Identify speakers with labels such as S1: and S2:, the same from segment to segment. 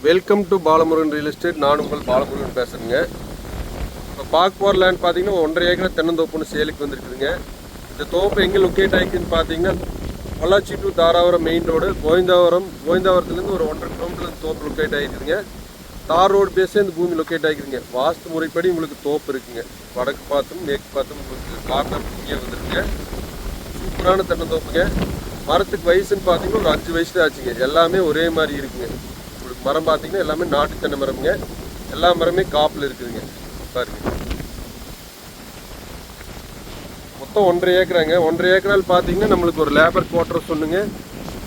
S1: Welcome to Balamurugan real estate. நான் உங்கள் பாலமுருகன் பேசுகிறேங்க. இப்போ பார்க்க போகிற லேண்ட் பார்த்தீங்கன்னா 1.5 ஏக்கர் தென்னந்தோப்புன்னு சேலுக்கு வந்துருக்குதுங்க. இந்த தோப்பு எங்கே லொக்கேட் ஆகிக்குன்னு பார்த்தீங்கன்னா Pollachi to Dharapuram main road, கோவிந்தாவரத்துலேருந்து ஒரு 1.5 கிலோமீட்டர் தோப்பு லொக்கேட் ஆகிக்குதுங்க. தார் ரோடு பேஸே இந்த பூமி லொக்கேட் ஆகிக்குதுங்க. வாஸ்து முறைப்படி உங்களுக்கு தோப்பு இருக்குங்க. வடக்கு பார்த்தும் மேற்கு பார்த்தும் உங்களுக்கு கார்னர் பூமியாக வந்துருக்குங்க. சூப்பரான தென்னந்தோப்புங்க. மரத்துக்கு வயசுன்னு பார்த்தீங்கன்னா ஒரு 5 வயசு தான் ஆச்சுங்க. எல்லாமே ஒரே மாதிரி இருக்குங்க. மரம் பார்த்தீங்கன்னா எல்லாமே நாட்டு தென்னை மரம்ங்க. எல்லா மரமே காப்பில் இருக்குதுங்க. பாருங்க, மொத்தம் 1.5 ஏக்கராங்க. 1.5 ஏக்கரால் பார்த்தீங்கன்னா நம்மளுக்கு ஒரு லேபர் குவார்டர்ஸ் ஒன்றுங்க,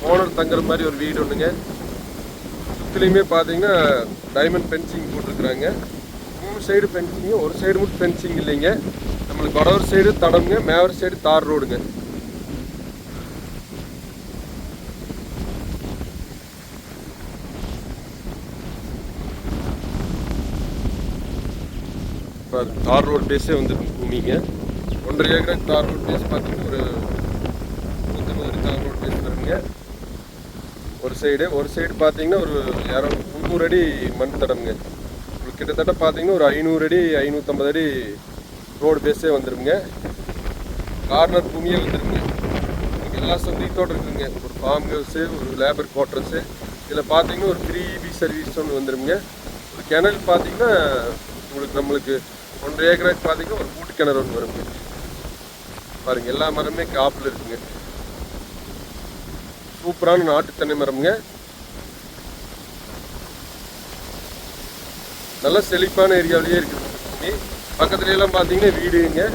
S1: ஓனர் தங்குற மாதிரி ஒரு வீடு ஒன்றுங்க. சுற்றிலையுமே பார்த்தீங்கன்னா டைமண்ட் ஃபென்சிங் போட்டிருக்குறாங்க. 3 சைடு ஃபென்சிங்க, ஒரு சைடு மட்டும் ஃபென்சிங் இல்லைங்க. நம்மளுக்கு வடவர் சைடு தடம்ங்க, மேவர் சைடு தார் ரோடுங்க. தார் ரோடு பேஸே வந்து பூமிங்க. 1.5 ஏக்கருக்கு தார் ரோடு பேஸ் பார்த்தீங்கன்னா ஒரு 150 தார் ரோடு பேஸ் வருங்க. ஒரு சைடு பார்த்தீங்கன்னா ஒரு 300 அடி மண் தடம்ங்க. உங்களுக்கு கிட்டத்தட்ட பார்த்தீங்கன்னா ஒரு 500 அடி 550 அடி ரோடு பேஸே வந்துருங்க. கார்னர் பூமியே வந்துருங்க. உங்களுக்கு எல்லா சொந்தத்தோடு இருக்குதுங்க. ஒரு ஃபார்ம் ஹவுஸு, ஒரு லேபர் குவார்டர்ஸு, இதில் பார்த்தீங்கன்னா ஒரு 3 EB சர்வீஸ் ஒன்று வந்துருங்க. ஒரு கிணறு பார்த்தீங்கன்னா நம்மளுக்கு 1.5 ஏக்கருக்கு பார்த்தீங்கன்னா ஒரு கூட்டு கிணறு ஒன்று வருங்க. பாருங்க, எல்லா மரமே காப்பில் இருக்குங்க. சூப்பரான நாட்டு தென்னை மரம்ங்க. நல்ல செழிப்பான ஏரியாவிலேயே இருக்குது. பக்கத்துலலாம் பார்த்தீங்கன்னா வீடுங்க.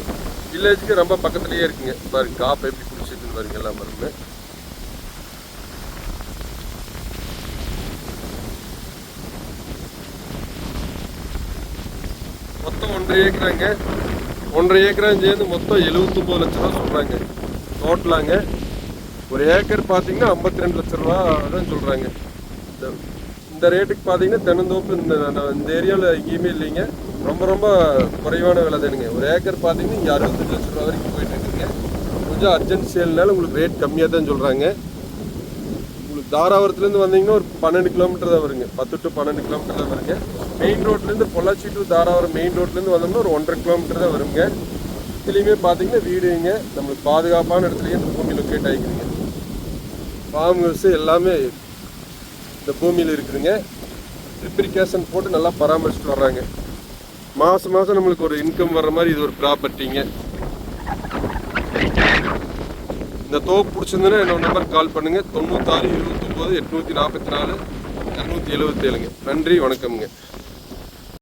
S1: வில்லேஜுக்கு ரொம்ப பக்கத்துலேயே இருக்குங்க. பாருங்க, காப்பு எப்படி பிடிச்சிருக்கு பாருங்க. எல்லா மரமே மொத்தம் 1.5 ஏக்கராங்க. 1.5 ஏக்கரான்னு சேர்ந்து மொத்தம் 79 லட்ச ரூபா சொல்கிறாங்க டோட்டலாங்க. ஒரு ஏக்கர் பார்த்தீங்கன்னா 52 லட்ச ரூபா தான் சொல்கிறாங்க. இந்த ரேட்டுக்கு பார்த்தீங்கன்னா தென்னந்தோப்பு இந்த ஏரியாவில் எங்கேயுமே இல்லைங்க. ரொம்ப குறைவான விலை தானுங்க. ஒரு ஏக்கர் பார்த்தீங்கன்னா இங்கே 65 லட்ச ரூபா வரைக்கும் போயிட்டு இருக்குங்க. கொஞ்சம் அர்ஜென்ட் சேல்னால உங்களுக்கு ரேட் கம்மியாக தான் சொல்கிறாங்க. உங்களுக்கு தாராபுரத்துலேருந்து வந்தீங்கன்னா ஒரு 12 கிலோமீட்டர் தான் வருங்க. 10 to 12 கிலோமீட்டர் தான் வருங்க. மெயின் ரோட்லேருந்து பொள்ளாச்சி டு தாராபுரம் மெயின் ரோட்லேருந்து வந்தோம்னா ஒரு 1.5 கிலோமீட்டர் தான் வருங்க. இதுலேயுமே பார்த்தீங்கன்னா வீடுங்க. நம்மளுக்கு பாதுகாப்பான இடத்துலையே இந்த பூமி லொக்கேட் ஆகிக்குதுங்க. ஃபார்ம் ஹவுஸு எல்லாமே இந்த பூமியில் இருக்குதுங்க. ட்ரிப்ரிகேஷன் போட்டு நல்லா பராமரிச்சுட்டு வர்றாங்க. மாதம் நம்மளுக்கு ஒரு இன்கம் வர்ற மாதிரி இது ஒரு ப்ராப்பர்ட்டிங்க. இந்த தோப்பு பிடிச்சிருந்ததுன்னா என்னோட நம்பருக்கு கால் பண்ணுங்கள். 96 29 844 277. நன்றி, வணக்கம்ங்க.